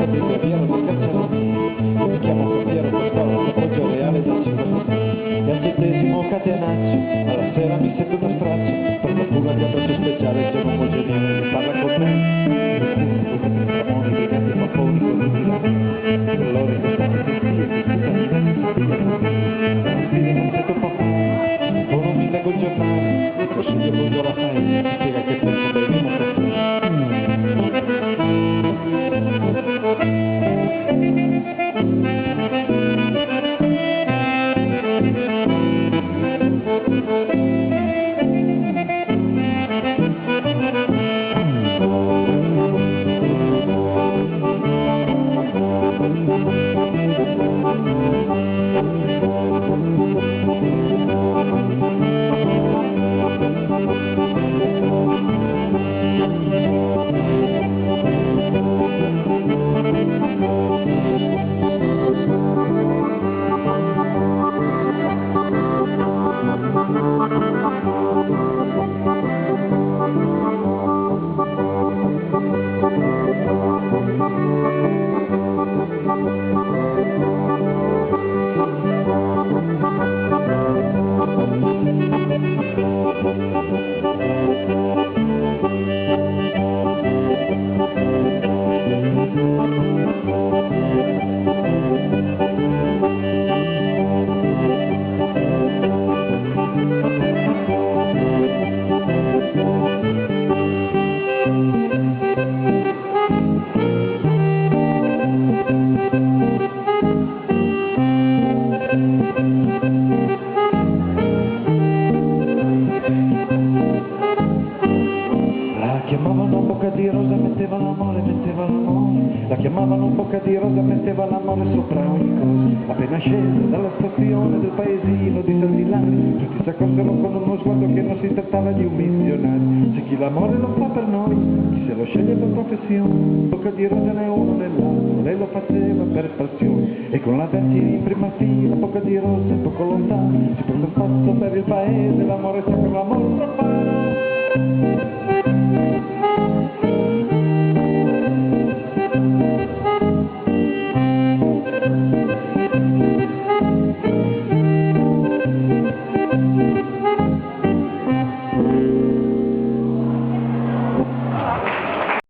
scoprire Piero del Cazzarone. Io mi chiamo Piero Costoro, appoggio reale del 53. E al 7° catenaccio, alla sera mi sento uno straccio, per fortuna che abbraccio speciale, il giorno un po' geniale, mi parla con me. Tramoni, briganti, papponi, collusi da me. Allora quest'anno che stia, che si scrive non sento papà, o non mi leggo il giornale, lo studio con la fai, mi spiega che pensa beviamo chiamavano bocca di rosa, metteva l'amore, metteva l'amore. La chiamavano bocca di rosa, metteva l'amore sopra ogni cosa. Appena scesa dalla stazione del paesino di San Milano, tutti si accorsero con uno sguardo che non si trattava di un missionario. C'è chi l'amore lo fa per noi, chi se lo sceglie per professione. Bocca di rosa ne è uno nell'altro, lei lo faceva per passione. E con la Vergine in prima fila, bocca di rosa un poco lontano, si prende un passo per il paese, l'amore sacro, l'amore profano.